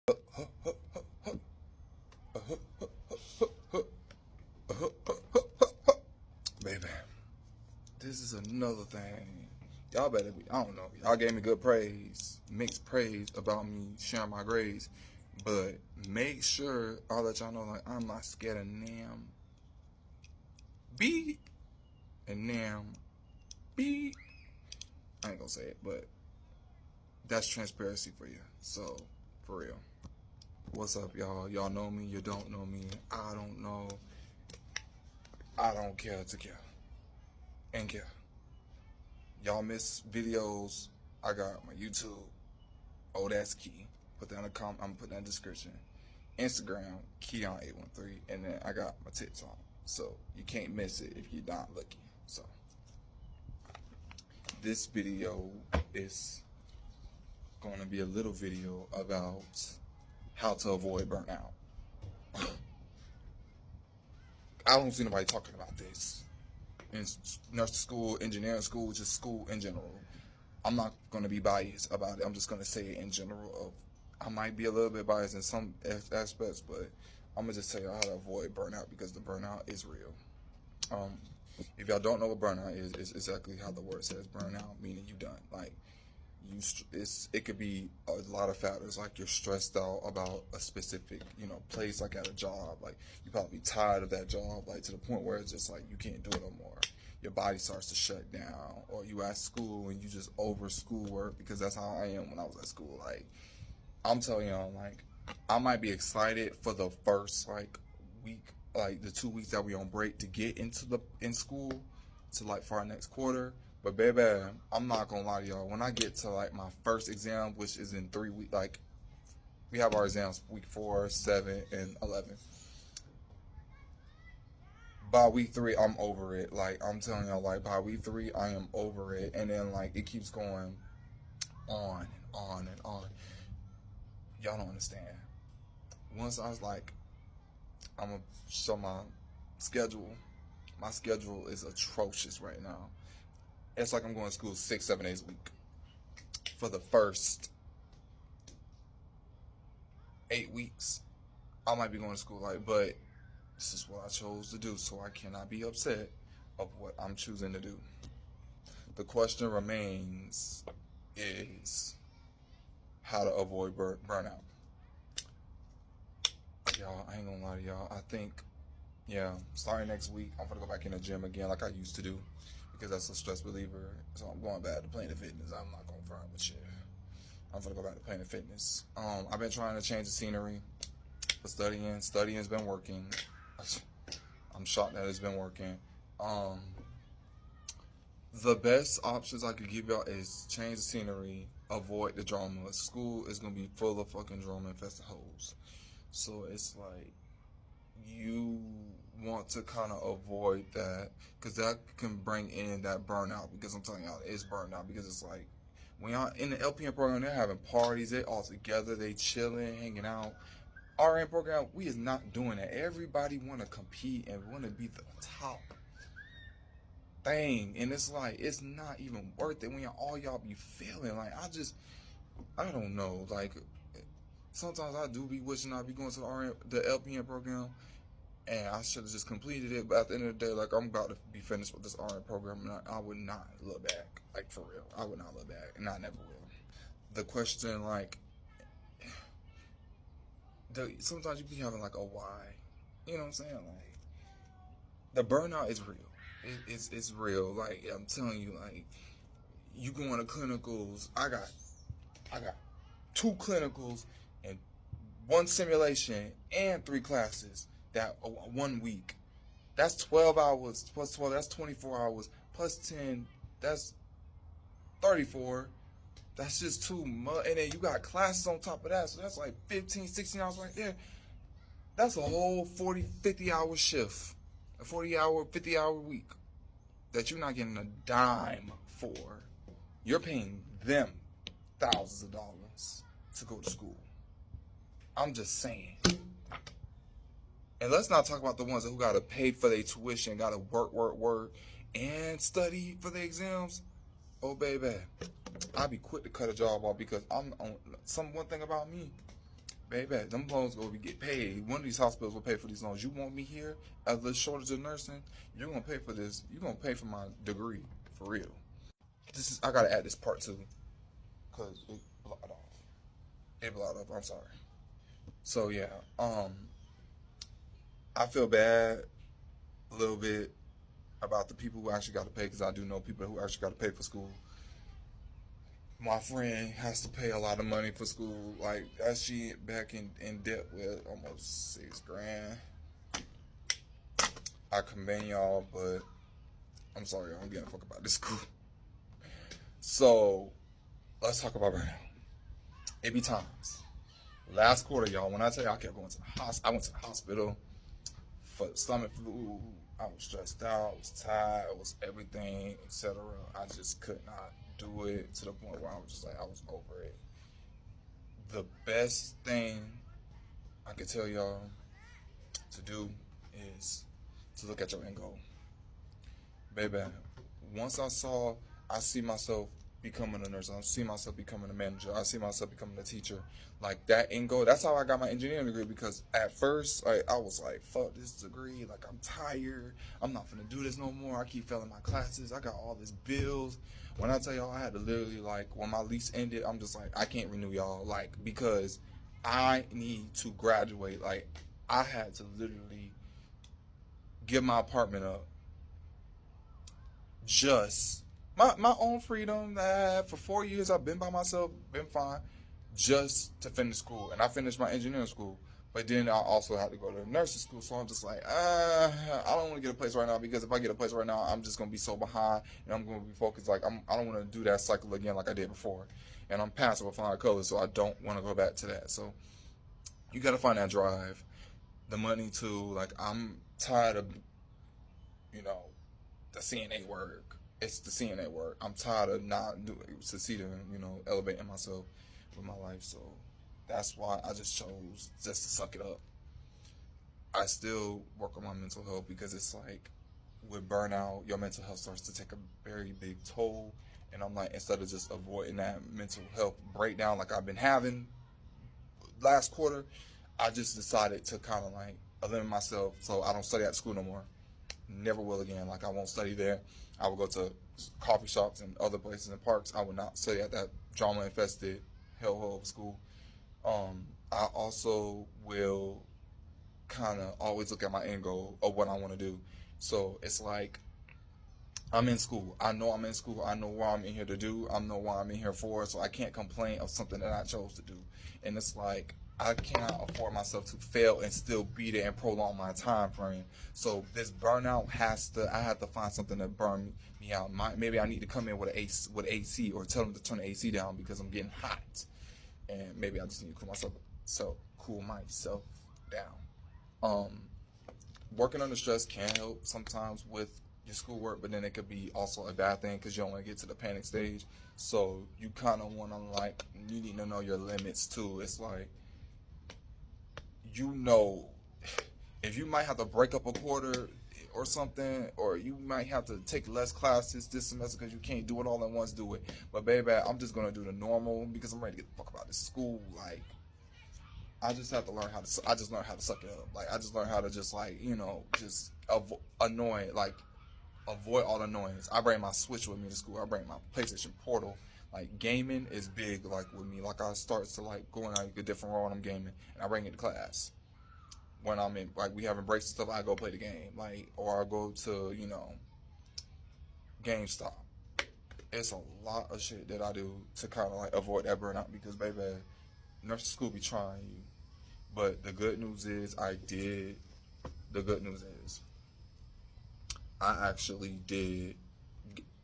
Baby, this is another thing. Y'all better be, I don't know. Y'all gave me good praise, mixed praise about me sharing my grades. But make sure I'll let y'all know, like, I'm not scared of NAM B and NAM B. I ain't gonna say it, but that's transparency for you. So, for real. What's up, y'all? Y'all know me, you don't know me. I don't know. I don't care to care. And care. Y'all miss videos. I got my YouTube. Oh, that's key. Put that in the comment. I'm putting that in the description. Instagram, Keon813. And then I got my TikTok. So you can't miss it if you're not looking. So this video is going to be a little video about how to avoid burnout. I don't see nobody talking about this in nursing school, engineering school, just school in general. I'm not going to be biased about it. I'm just going to say it in general. I might be a little bit biased in some aspects, but I'm going to just tell you how to avoid burnout, because the burnout is real. If y'all don't know what burnout is, it's exactly how the word says. Burnout, meaning you done. Like, it could be a lot of factors, like you're stressed out about a specific, place, like at a job. Like, you probably tired of that job, like to the point where it's just like you can't do it no more. Your body starts to shut down, or you at school and you just over schoolwork, because that's how I am when I was at school. Like, I'm telling y'all, like, I might be excited for the first week, like the 2 weeks that we on break, to get in school to for our next quarter. But baby, I'm not gonna lie to y'all, when I get to my first exam, which is in 3 weeks, we have our exams week 4, 7, and 11. By week 3, I'm over it. Like, I'm telling y'all, by week 3, I am over it. And then it keeps going on and on and on. Y'all don't understand. Once I was I'm gonna show my schedule. My schedule is atrocious right now. It's like I'm going to school 6-7 days a week for the first 8 weeks. I might be going to school, but this is what I chose to do, so I cannot be upset of what I'm choosing to do. The question remains is how to avoid burnout. Y'all, I ain't gonna lie to y'all. I think, starting next week, I'm gonna go back in the gym again like I used to do, because that's a stress reliever. So I'm going back to Planet Fitness. I'm not gonna front with shit. I'm gonna go back to Planet Fitness. I've been trying to change the scenery for studying. Studying's been working. I'm shocked that it's been working. The best options I could give y'all is change the scenery, avoid the drama. School is gonna be full of fucking drama infested hoes. So it's you want to kind of avoid that, because that can bring in that burnout. Because I'm telling y'all, it's burnout, because it's when y'all in the LPN program, they're having parties, they all together, they chilling, hanging out. RN program, we is not doing that. Everybody want to compete and want to be the top thing, and it's it's not even worth it when all y'all be feeling I don't know, sometimes I do be wishing I'd be going to the LPN program, and I should have just completed it. But at the end of the day, I'm about to be finished with this RN program, and I would not look back. For real, I would not look back, and I never will. The question, sometimes you be having a why, you know what I'm saying? The burnout is real. It's real. I'm telling you, you going to clinicals. I got 2 clinicals and 1 simulation and 3 classes that 1 week. That's 12 hours plus 12. That's 24 hours plus 10. That's 34. That's just too much. And then you got classes on top of that. So that's 15, 16 hours right there. That's a whole 40, 50 hour shift. A 40 hour, 50 hour week that you're not getting a dime for. You're paying them thousands of dollars to go to school. I'm just saying. And let's not talk about the ones who got to pay for their tuition, got to work, and study for their exams. Oh, baby, I'd be quick to cut a job off, because I'm on one thing about me, baby, them loans gonna get paid. One of these hospitals will pay for these loans. You want me here at the shortage of nursing? You're gonna pay for this. You're gonna pay for my degree for real. This is I gotta add this part too, cause it blocked off. It blocked off. I'm sorry. So yeah, I feel bad a little bit about the people who actually got to pay, because I do know people who actually got to pay for school. My friend has to pay a lot of money for school. Like, that she back in debt with almost $6,000. I commend y'all, but I'm sorry, I'm getting a fuck about this school. So let's talk about burnout. It be times. Last quarter, y'all, when I tell you I kept going to the hospital, I went to the hospital for the stomach flu. I was stressed out, I was tired, it was everything, etc. I just could not do it, to the point where I was just like, I was over it. The best thing I could tell y'all to do is to look at your end goal. Baby, once I see myself becoming a nurse, I see myself becoming a manager, I see myself becoming a teacher. Like, that end goal, that's how I got my engineering degree, because at first, I was like, fuck this degree, like, I'm tired, I'm not finna do this no more, I keep failing my classes, I got all these bills. When I tell y'all, I had to literally, like, when my lease ended, I'm just like, I can't renew y'all, like, because I need to graduate. Like, I had to literally give my apartment up, just my own freedom that I had for 4 years. I've been by myself, been fine, just to finish school. And I finished my engineering school, but then I also had to go to nursing school. So I'm just like, I don't want to get a place right now, because if I get a place right now, I'm just gonna be so behind, and I'm gonna be focused. Like, I don't want to do that cycle again like I did before. And I'm passing with flying colors, so I don't want to go back to that. So you gotta find that drive, the money too. Like, I'm tired of, the CNA work. It's the CNA work. I'm tired of not succeeding, elevating myself with my life. So that's why I just chose just to suck it up. I still work on my mental health, because it's like, with burnout, your mental health starts to take a very big toll. And I'm like, instead of just avoiding that mental health breakdown like I've been having last quarter, I just decided to kind of like limit myself, so I don't study at school no more. Never will again. Like, I won't study there. I will go to coffee shops and other places and parks. I will not study at that drama infested hellhole of school. I also will kind of always look at my end goal of what I want to do. So it's like, I'm in school. I know I'm in school. I know what I'm in here to do. I know what I'm in here for. So I can't complain of something that I chose to do. And it's like, I cannot afford myself to fail and still be there and prolong my time frame. So this burnout I have to find something that burn me out. Maybe I need to come in with AC, or tell them to turn the AC down because I'm getting hot. And maybe I just need to cool myself down. Working under stress can help sometimes with your schoolwork, but then it could be also a bad thing, because you don't want to get to the panic stage. So you kind of want to, like, you need to know your limits too. It's like, if you might have to break up a quarter or something, or you might have to take less classes this semester because you can't do it all at once, do it. But baby, I'm just gonna do the normal, because I'm ready to get the fuck about this school. Like, I just have to learn I just learned how to suck it up. Like, I just learned how to just, like, just avoid all the noise. I bring my Switch with me to school. I bring my PlayStation Portal. Like, gaming is big, like, with me. Like, I start to, like, go in like a different role when I'm gaming, and I bring it to class. When I'm in, like, we having breaks and stuff, I go play the game. Like, or I go to, GameStop. It's a lot of shit that I do to kind of, like, avoid that burnout, because, baby, nursing school be trying you. But the good news is I actually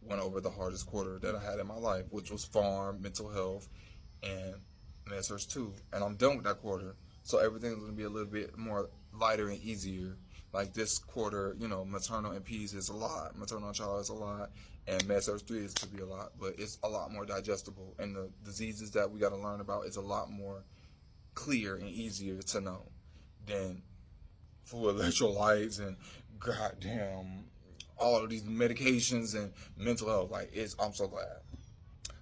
went over the hardest quarter that I had in my life, which was farm, mental health, and med-surg 2. And I'm done with that quarter. So everything's going to be a little bit more lighter and easier. Like, this quarter, maternal and peds is a lot. Maternal and child is a lot. And med-surg 3 is to be a lot. But it's a lot more digestible. And the diseases that we got to learn about is a lot more clear and easier to know than fluid electrolytes and goddamn all of these medications and mental health. Like, I'm so glad.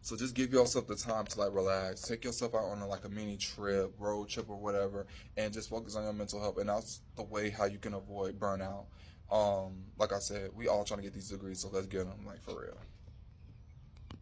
So just give yourself the time to like relax. Take yourself out on like a mini trip, road trip or whatever, and just focus on your mental health. And that's the way how you can avoid burnout. Like I said, we all trying to get these degrees, so let's get them like for real.